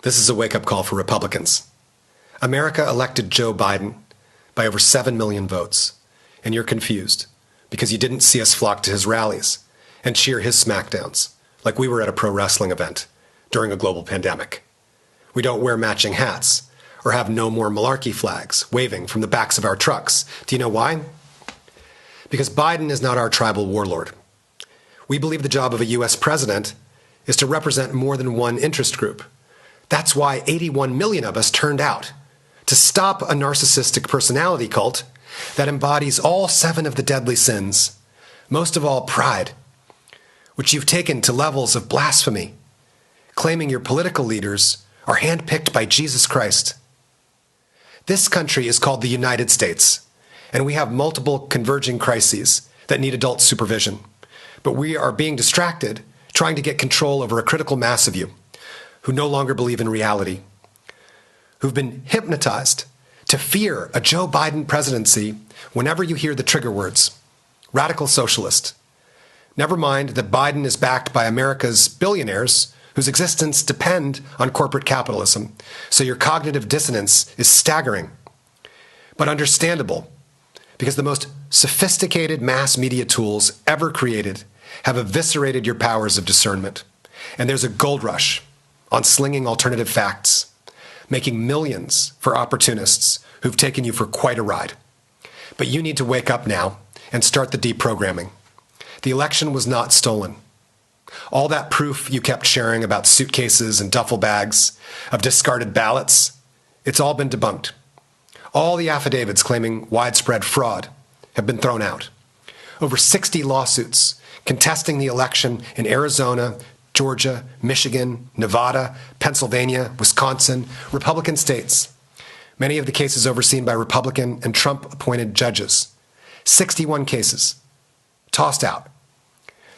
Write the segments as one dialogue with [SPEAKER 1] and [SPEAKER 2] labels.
[SPEAKER 1] This is a wake-up call for Republicans. America elected Joe Biden by over 7 million votes, and you're confused because you didn't see us flock to his rallies and cheer his smackdowns like we were at a pro wrestling event during a global pandemic. We don't wear matching hats or have no more malarkey flags waving from the backs of our trucks. Do you know why? Because Biden is not our tribal warlord. We believe the job of a U.S. president is to represent more than one interest group. That's why 81 million of us turned out to stop a narcissistic personality cult that embodies all 7 of the deadly sins, most of all pride, which you've taken to levels of blasphemy, claiming your political leaders are handpicked by Jesus Christ. This country is called the United States, and we have multiple converging crises that need adult supervision. But we are being distracted trying to get control over a critical mass of you who no longer believe in reality, who've been hypnotized to fear a Joe Biden presidency whenever you hear the trigger words, radical socialist. Never mind that Biden is backed by America's billionaires whose existence depend on corporate capitalism, so your cognitive dissonance is staggering, but understandable, because the most sophisticated mass media tools ever created have eviscerated your powers of discernment. And there's a gold rush on slinging alternative facts, making millions for opportunists who've taken you for quite a ride. But you need to wake up now and start the deprogramming. The election was not stolen. All that proof you kept sharing about suitcases and duffel bags of discarded ballots, it's all been debunked. All the affidavits claiming widespread fraud have been thrown out. Over 60 lawsuits contesting the election in Arizona, Georgia, Michigan, Nevada, Pennsylvania, Wisconsin, Republican states. Many of the cases overseen by Republican and Trump-appointed judges. 61 cases tossed out.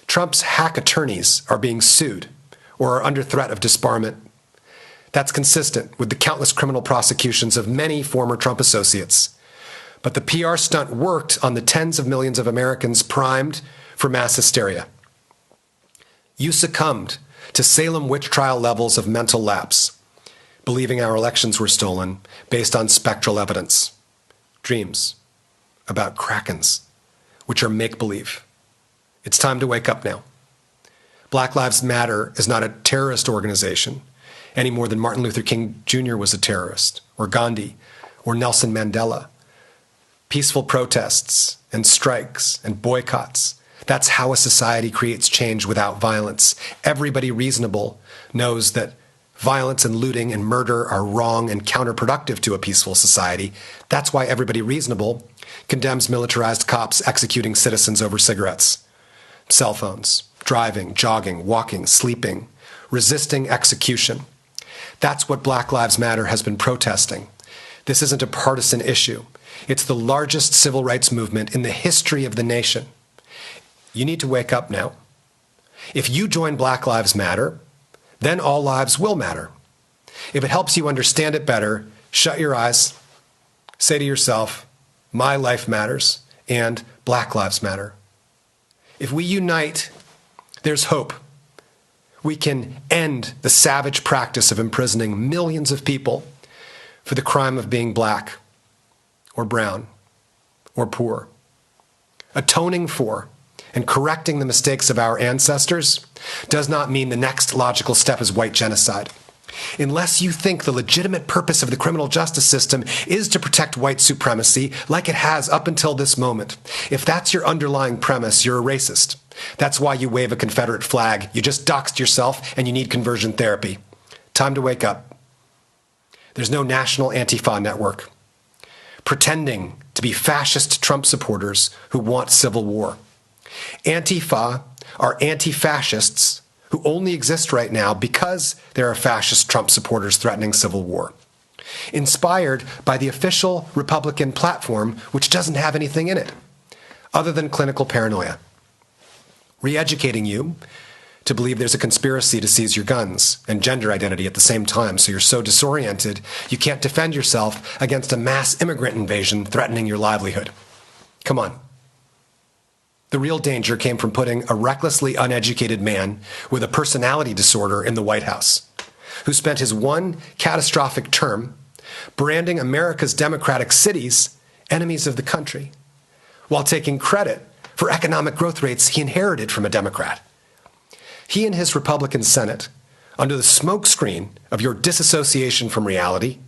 [SPEAKER 1] Trump's hack attorneys are being sued or are under threat of disbarment. That's consistent with the countless criminal prosecutions of many former Trump associates. But the PR stunt worked on the tens of millions of Americans primed for mass hysteria. You succumbed to Salem witch trial levels of mental lapse, believing our elections were stolen based on spectral evidence. Dreams about krakens, which are make-believe. It's time to wake up now. Black Lives Matter is not a terrorist organization any more than Martin Luther King Jr. was a terrorist, or Gandhi, or Nelson Mandela. Peaceful protests and strikes and boycotts, that's how a society creates change without violence. Everybody reasonable knows that violence and looting and murder are wrong and counterproductive to a peaceful society. That's why everybody reasonable condemns militarized cops executing citizens over cigarettes, cell phones, driving, jogging, walking, sleeping, resisting execution. That's what Black Lives Matter has been protesting. This isn't a partisan issue. It's the largest civil rights movement in the history of the nation. You need to wake up now. If you join Black Lives Matter, then all lives will matter. If it helps you understand it better, shut your eyes, say to yourself, my life matters, and Black Lives Matter. If we unite, there's hope. We can end the savage practice of imprisoning millions of people for the crime of being black, or brown, or poor. Atoning for and correcting the mistakes of our ancestors does not mean the next logical step is white genocide. Unless you think the legitimate purpose of the criminal justice system is to protect white supremacy like it has up until this moment. If that's your underlying premise, you're a racist. That's why you wave a Confederate flag. You just doxed yourself and you need conversion therapy. Time to wake up. There's no national Antifa network pretending to be fascist Trump supporters who want civil war. Antifa are anti-fascists who only exist right now because there are fascist Trump supporters threatening civil war. Inspired by the official Republican platform, which doesn't have anything in it other than clinical paranoia. Re-educating you to believe there's a conspiracy to seize your guns and gender identity at the same time, so you're so disoriented you can't defend yourself against a mass immigrant invasion threatening your livelihood. Come on. The real danger came from putting a recklessly uneducated man with a personality disorder in the White House. who spent his one catastrophic term branding America's democratic cities enemies of the country, while taking credit for economic growth rates he inherited from a Democrat. He and his Republican Senate, under the smokescreen of your disassociation from reality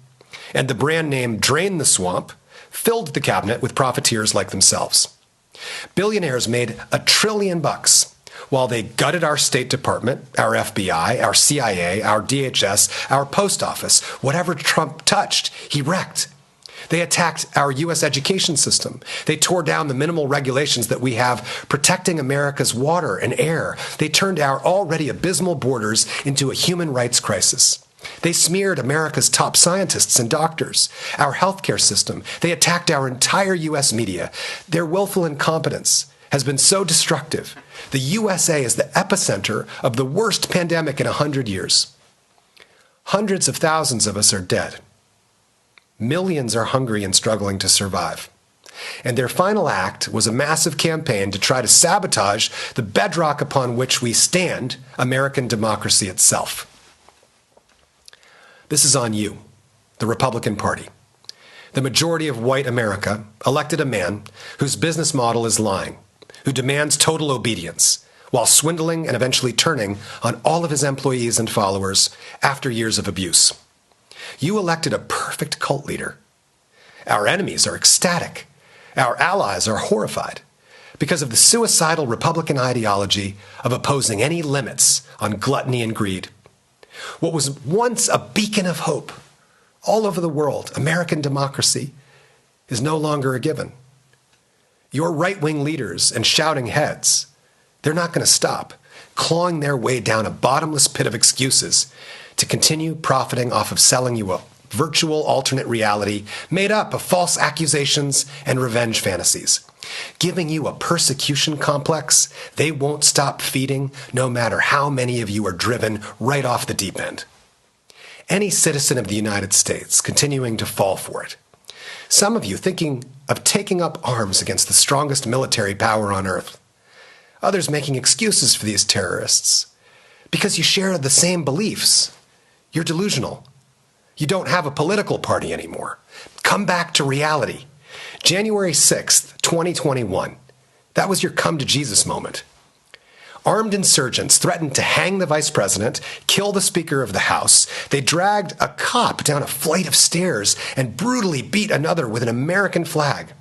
[SPEAKER 1] and the brand name Drain the Swamp, filled the cabinet with profiteers like themselves. Billionaires made $1 trillion while they gutted our State Department, our FBI, our CIA, our DHS, our post office. Whatever Trump touched, he wrecked. They attacked our U.S. education system. They tore down the minimal regulations that we have protecting America's water and air. They turned our already abysmal borders into a human rights crisis. They smeared America's top scientists and doctors, our healthcare system. They attacked our entire U.S. media. Their willful incompetence has been so destructive. The USA is the epicenter of the worst pandemic in 100 years. Hundreds of thousands of us are dead. Millions are hungry and struggling to survive. And their final act was a massive campaign to try to sabotage the bedrock upon which we stand, American democracy itself. This is on you, the Republican Party. The majority of white America elected a man whose business model is lying, who demands total obedience, while swindling and eventually turning on all of his employees and followers after years of abuse. You elected a perfect cult leader. Our enemies are ecstatic. Our allies are horrified because of the suicidal Republican ideology of opposing any limits on gluttony and greed. What was once a beacon of hope all over the world, American democracy, is no longer a given. Your right-wing leaders and shouting heads, they're not going to stop clawing their way down a bottomless pit of excuses to continue profiting off of selling you a virtual alternate reality made up of false accusations and revenge fantasies, giving you a persecution complex they won't stop feeding no matter how many of you are driven right off the deep end. Any citizen of the United States continuing to fall for it. Some of you thinking of taking up arms against the strongest military power on earth. Others making excuses for these terrorists because you share the same beliefs. You're delusional. You don't have a political party anymore. Come back to reality. January 6th, 2021. That was your come to Jesus moment. Armed insurgents threatened to hang the vice president, kill the Speaker of the House. They dragged a cop down a flight of stairs and brutally beat another with an American flag.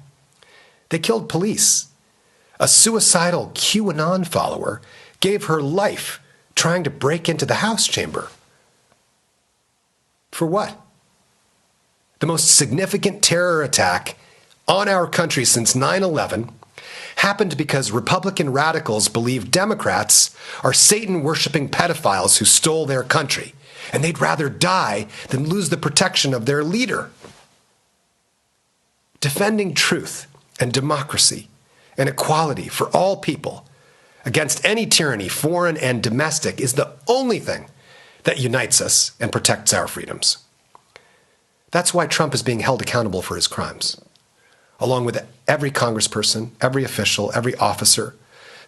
[SPEAKER 1] They killed police. A suicidal QAnon follower gave her life trying to break into the House chamber. For what? The most significant terror attack on our country since 9/11 happened because Republican radicals believe Democrats are Satan-worshiping pedophiles who stole their country, and they'd rather die than lose the protection of their leader. Defending truth and democracy and equality for all people against any tyranny, foreign and domestic, is the only thing that unites us and protects our freedoms. That's why Trump is being held accountable for his crimes, along with every congressperson, every official, every officer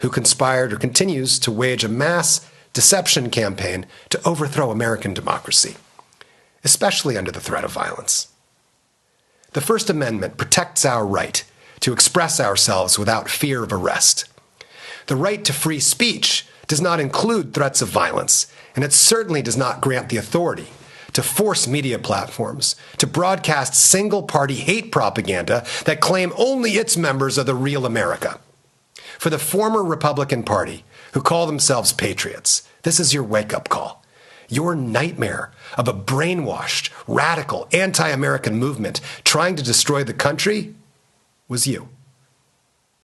[SPEAKER 1] who conspired or continues to wage a mass deception campaign to overthrow American democracy, especially under the threat of violence. The First Amendment protects our right to express ourselves without fear of arrest. The right to free speech does not include threats of violence, and it certainly does not grant the authority to force media platforms to broadcast single-party hate propaganda that claim only its members are the real America. For the former Republican Party, who call themselves patriots, this is your wake-up call. Your nightmare of a brainwashed, radical, anti-American movement trying to destroy the country was you.